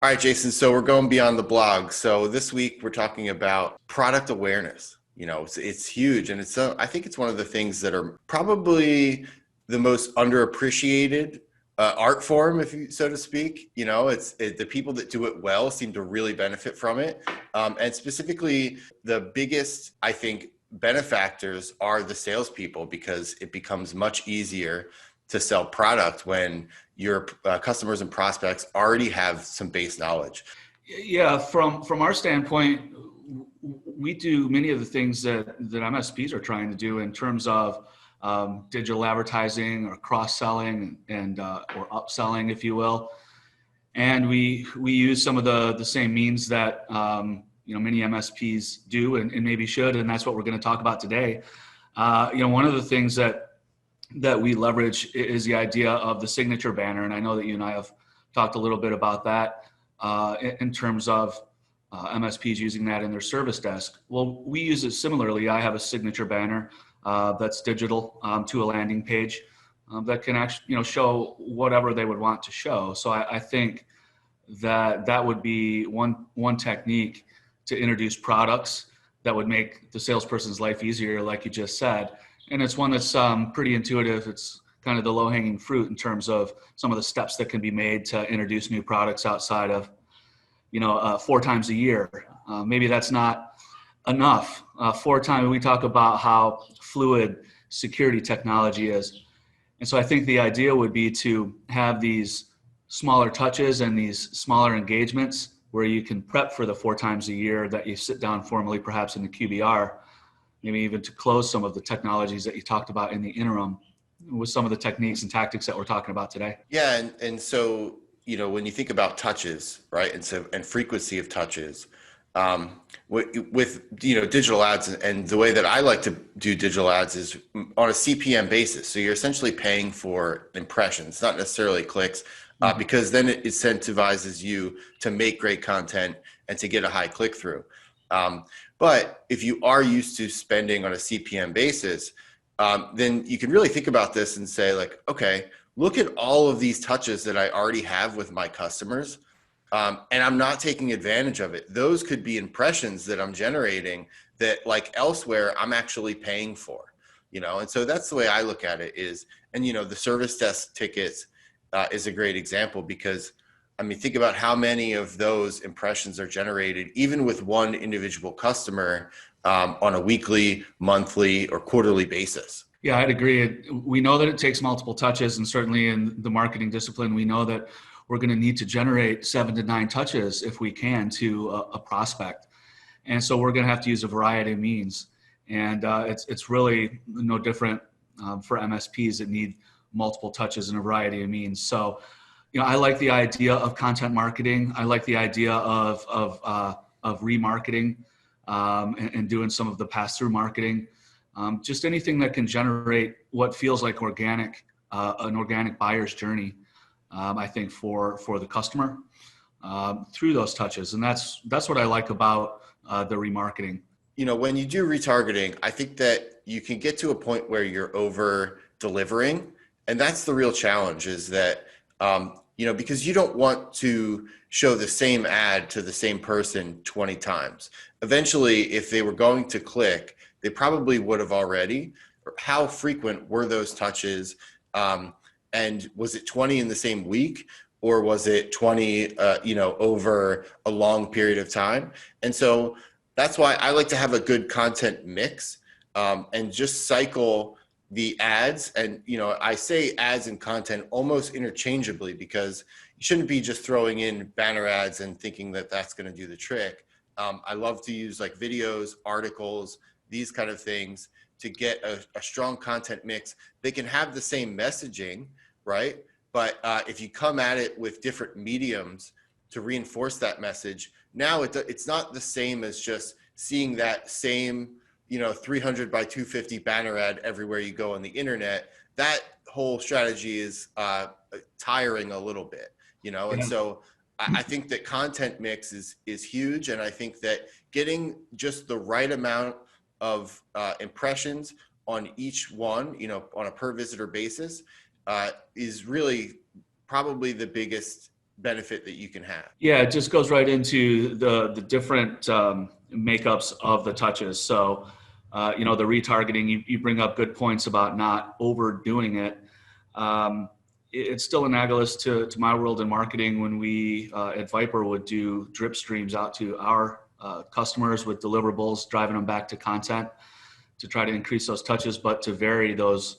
All right, Jason. So we're going beyond the blog. So this week we're talking about product awareness. It's huge, and I think it's one of the things that are probably the most underappreciated art form, if you so to speak. The people that do it well seem to really benefit from it, and specifically the biggest, I think, benefactors are the salespeople because it becomes much easier to sell product when your customers and prospects already have some base knowledge. Yeah, from our standpoint, we do many of the things that MSPs are trying to do in terms of digital advertising or cross selling and or upselling, if you will. And we use some of the same means that many MSPs do and maybe should, and that's what we're going to talk about today. One of the things that we leverage is the idea of the signature banner, and I know that you and I have talked a little bit about that in terms of MSPs using that in their service desk. Well, we use it similarly. I have a signature banner that's digital to a landing page that can actually show whatever they would want to show. So I think that would be one technique to introduce products that would make the salesperson's life easier, like you just said. And it's one that's pretty intuitive. It's kind of the low-hanging fruit in terms of some of the steps that can be made to introduce new products outside of 4 times a year. Maybe that's not enough. 4 times, we talk about how fluid security technology is. And so I think the idea would be to have these smaller touches and these smaller engagements where you can prep for the 4 times a year that you sit down formally, perhaps in the QBR, maybe even to close some of the technologies that you talked about in the interim with some of the techniques and tactics that we're talking about today. Yeah. And so, when you think about touches, right, and frequency of touches, with digital ads, and the way that I like to do digital ads is on a CPM basis. So you're essentially paying for impressions, not necessarily clicks, because then it incentivizes you to make great content and to get a high click through. But if you are used to spending on a CPM basis, then you can really think about this and say, like, okay, look at all of these touches that I already have with my customers. And I'm not taking advantage of it. Those could be impressions that I'm generating that, like, elsewhere I'm actually paying for, and so that's the way I look at it and the service desk tickets is a great example because, think about how many of those impressions are generated, even with one individual customer on a weekly, monthly, or quarterly basis. Yeah, I'd agree. We know that it takes multiple touches, and certainly in the marketing discipline, we know that we're going to need to generate 7 to 9 touches if we can to a prospect. And so we're going to have to use a variety of means. And it's really no different for MSPs that need multiple touches and a variety of means. So, I like the idea of content marketing. I like the idea of remarketing and doing some of the pass-through marketing. Just anything that can generate what feels like an organic buyer's journey. I think for the customer through those touches. And that's what I like about the remarketing. When you do retargeting, I think that you can get to a point where you're over delivering. And that's the real challenge, is that, because you don't want to show the same ad to the same person 20 times. Eventually, if they were going to click, they probably would have already. How frequent were those touches? And was it 20 in the same week, or was it 20, over a long period of time? And so that's why I like to have a good content mix and just cycle the ads. And, I say ads and content almost interchangeably because you shouldn't be just throwing in banner ads and thinking that that's going to do the trick. I love to use like videos, articles, these kind of things to get a strong content mix. They can have the same messaging, right? But if you come at it with different mediums to reinforce that message, now it's not the same as just seeing that same 300 by 250 banner ad everywhere you go on the internet. That whole strategy is tiring a little bit, and so I think that content mix is huge. And I think that getting just the right amount of impressions on each one, on a per visitor basis, is really probably the biggest benefit that you can have. Yeah, it just goes right into the different makeups of the touches. So, the retargeting, you bring up good points about not overdoing it. It's still analogous to my world in marketing when we at Viper would do drip streams out to our customers with deliverables, driving them back to content to try to increase those touches, but to vary those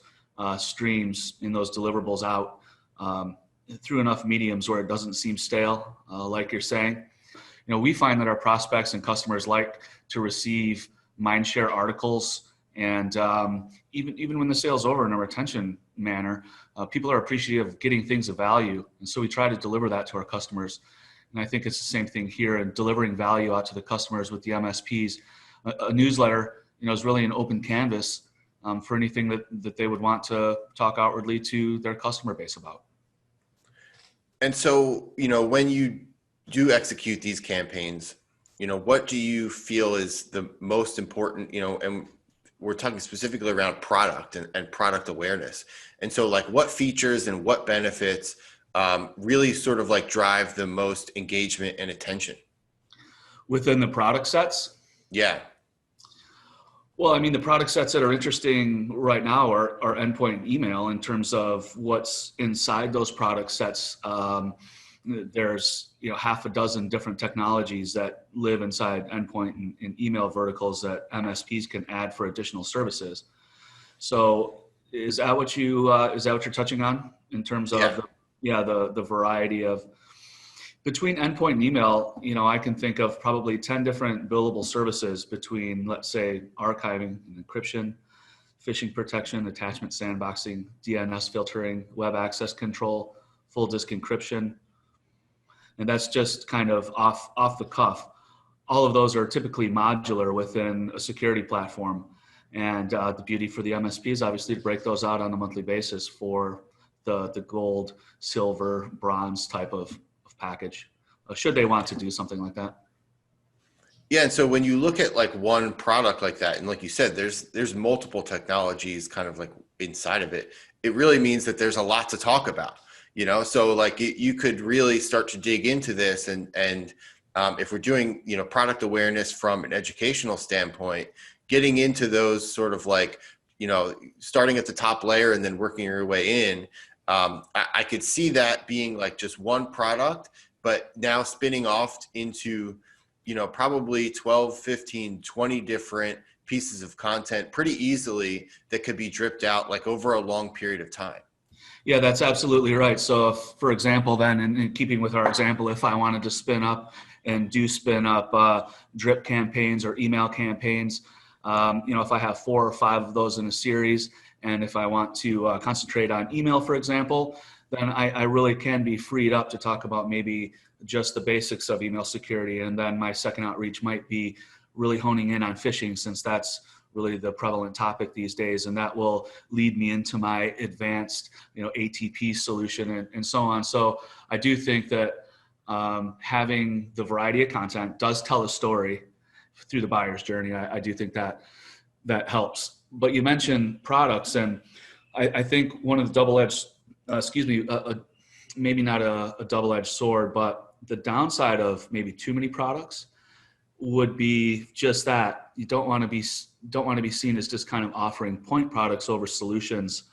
streams in those deliverables out through enough mediums where it doesn't seem stale, like you're saying. We find that our prospects and customers like to receive mindshare articles, and even when the sale's over in a retention manner, people are appreciative of getting things of value, and so we try to deliver that to our customers. And I think it's the same thing here in delivering value out to the customers with the MSPs. A newsletter, is really an open canvas for anything that they would want to talk outwardly to their customer base about. And so, when you do execute these campaigns, what do you feel is the most important, and we're talking specifically around product and product awareness. And so like what features and what benefits really sort of like drive the most engagement and attention? Within the product sets? Yeah. Well, the product sets that are interesting right now are endpoint email in terms of what's inside those product sets. There's half a dozen different technologies that live inside endpoint and email verticals that MSPs can add for additional services. So is that what you're touching on in terms of the variety of between endpoint and email? I can think of probably 10 different billable services between, let's say, archiving and encryption, phishing protection, attachment sandboxing, DNS filtering, web access control, full disk encryption. And that's just kind of off the cuff. All of those are typically modular within a security platform. And the beauty for the MSP is obviously to break those out on a monthly basis for the gold, silver, bronze type of package, should they want to do something like that. Yeah, and so when you look at like one product like that, and like you said, there's multiple technologies kind of like inside of it, it really means that there's a lot to talk about, so like you could really start to dig into this and if we're doing, product awareness from an educational standpoint, getting into those sort of like, starting at the top layer and then working your way in, I could see that being like just one product, but now spinning off into, probably 12, 15, 20 different pieces of content pretty easily that could be dripped out like over a long period of time. Yeah, that's absolutely right. So if, for example, then in keeping with our example, if I wanted to spin up drip campaigns or email campaigns, if I have 4 or 5 of those in a series, and if I want to concentrate on email, for example, then I really can be freed up to talk about maybe just the basics of email security. And then my second outreach might be really honing in on phishing, since that's really the prevalent topic these days. And that will lead me into my advanced, ATP solution and so on. So I do think that having the variety of content does tell a story through the buyer's journey. I do think that helps. But you mentioned products, and I think one of the double-edged, maybe not a double-edged sword, but the downside of maybe too many products would be just that you don't want to be seen as just kind of offering point products over solutions.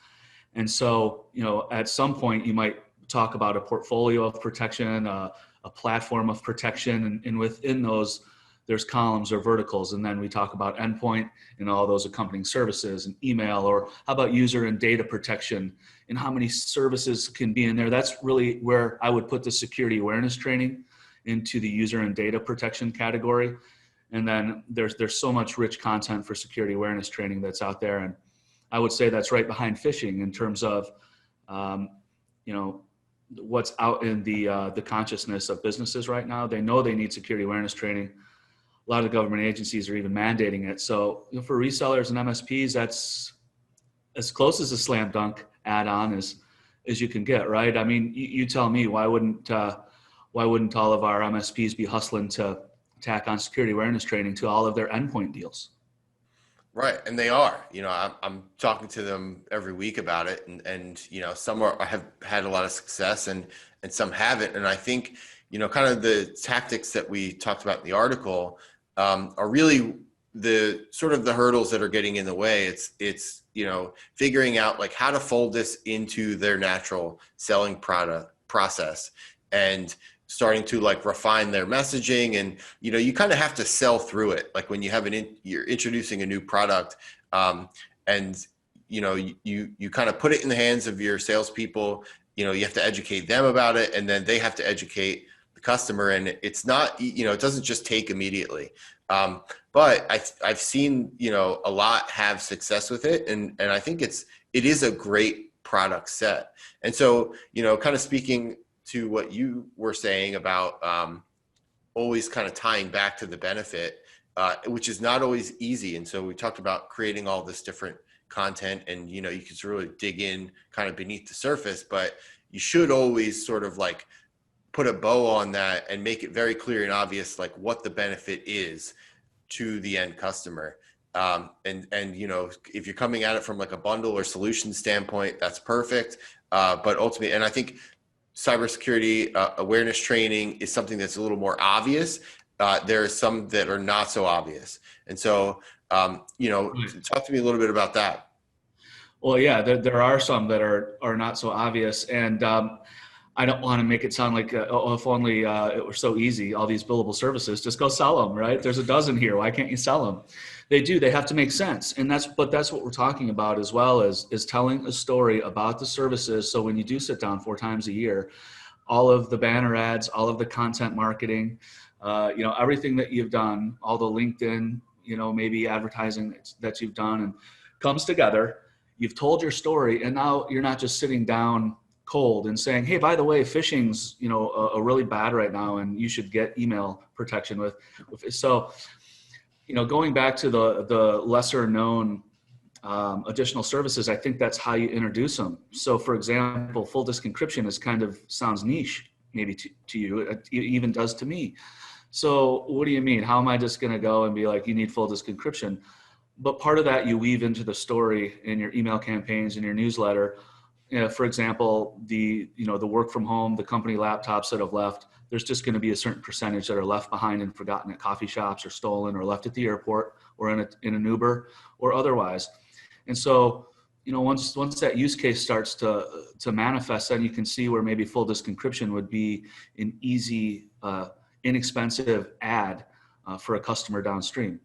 And so, at some point you might talk about a portfolio of protection, a platform of protection, and within those there's columns or verticals. And then we talk about endpoint and all those accompanying services and email, or how about user and data protection and how many services can be in there. That's really where I would put the security awareness training into the user and data protection category. And then there's so much rich content for security awareness training that's out there. And I would say that's right behind phishing in terms of, what's out in the consciousness of businesses right now. They know they need security awareness training. A lot of government agencies are even mandating it. So for resellers and MSPs, that's as close as a slam dunk add-on as you can get, right? You tell me, why wouldn't all of our MSPs be hustling to tack on security awareness training to all of their endpoint deals? Right, and they are. I'm talking to them every week about it, and some have had a lot of success, and and some haven't. And I think, kind of the tactics that we talked about in the article are really the sort of the hurdles that are getting in the way. It's figuring out like how to fold this into their natural selling product process, and starting to like refine their messaging. And you kind of have to sell through it, like when you have you're introducing a new product, and you kind of put it in the hands of your salespeople. You have to educate them about it, and then they have to educate the customer. And it's not, it doesn't just take immediately. But I've seen, a lot have success with it. And I think it is a great product set. And so, kind of speaking to what you were saying about always kind of tying back to the benefit, which is not always easy. And so we talked about creating all this different content, and, you can really dig in kind of beneath the surface, but you should always sort of like put a bow on that and make it very clear and obvious, like what the benefit is to the end customer. And if you're coming at it from like a bundle or solution standpoint, that's perfect. But ultimately, and I think cybersecurity awareness training is something that's a little more obvious. There are some that are not so obvious. And so, talk to me a little bit about that. Well, yeah, there are some that are not so obvious. And I don't want to make it sound like, oh, if only it were so easy, all these billable services, just go sell them, right? There's a dozen here. Why can't you sell them? They do. They have to make sense. And that's what we're talking about, as well as telling a story about the services. So when you do sit down 4 times a year, all of the banner ads, all of the content marketing, everything that you've done, all the LinkedIn, maybe advertising that you've done, and comes together. You've told your story, and now you're not just sitting down cold and saying, hey, by the way, phishing's, a really bad right now, and you should get email protection with. So, going back to the lesser known additional services, I think that's how you introduce them. So for example, full disk encryption sounds niche, maybe to you, it even does to me. So what do you mean? How am I just going to go and be like, you need full disk encryption? But part of that you weave into the story in your email campaigns and your newsletter. For example, the work from home, the company laptops that have left, there's just going to be a certain percentage that are left behind and forgotten at coffee shops, or stolen, or left at the airport, or in an Uber, or otherwise. And so, once that use case starts to manifest, then you can see where maybe full disk encryption would be an easy, inexpensive ad for a customer downstream.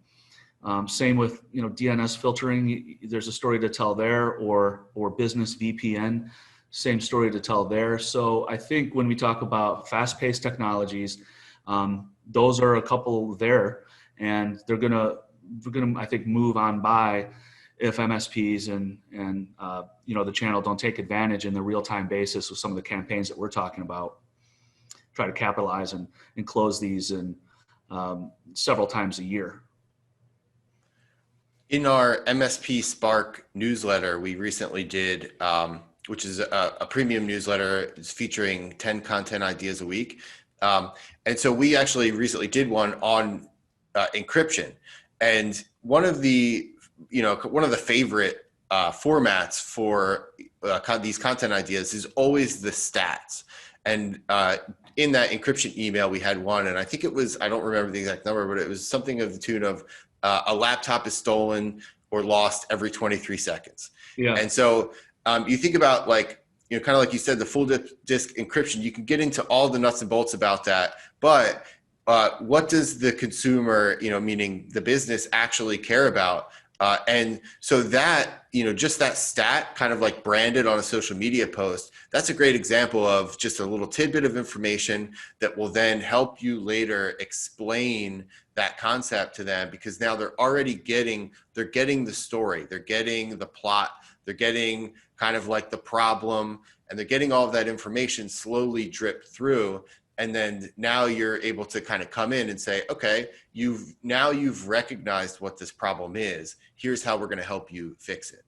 Same with DNS filtering. There's a story to tell there, or business VPN, same story to tell there. So I think when we talk about fast-paced technologies, those are a couple there, and we're gonna I think move on by if MSPs and the channel don't take advantage in the real-time basis with some of the campaigns that we're talking about. Try to capitalize and close these in several times a year. In our MSP Spark newsletter, we recently did, which is a premium newsletter, it's featuring 10 content ideas a week. And so we actually recently did one on encryption. And one of the favorite formats for these content ideas is always the stats. And in that encryption email, we had one, and I think it was, I don't remember the exact number, but it was something of the tune of a laptop is stolen or lost every 23 seconds. Yeah. And so you think about like, kind of like you said, the full disk encryption, you can get into all the nuts and bolts about that, but what does the consumer, meaning the business, actually care about? And so that, just that stat kind of like branded on a social media post, that's a great example of just a little tidbit of information that will then help you later explain that concept to them, because now they're getting the story, they're getting the plot, they're getting kind of like the problem, and they're getting all of that information slowly drip through. And then now you're able to kind of come in and say, okay, you've recognized what this problem is. Here's how we're going to help you fix it.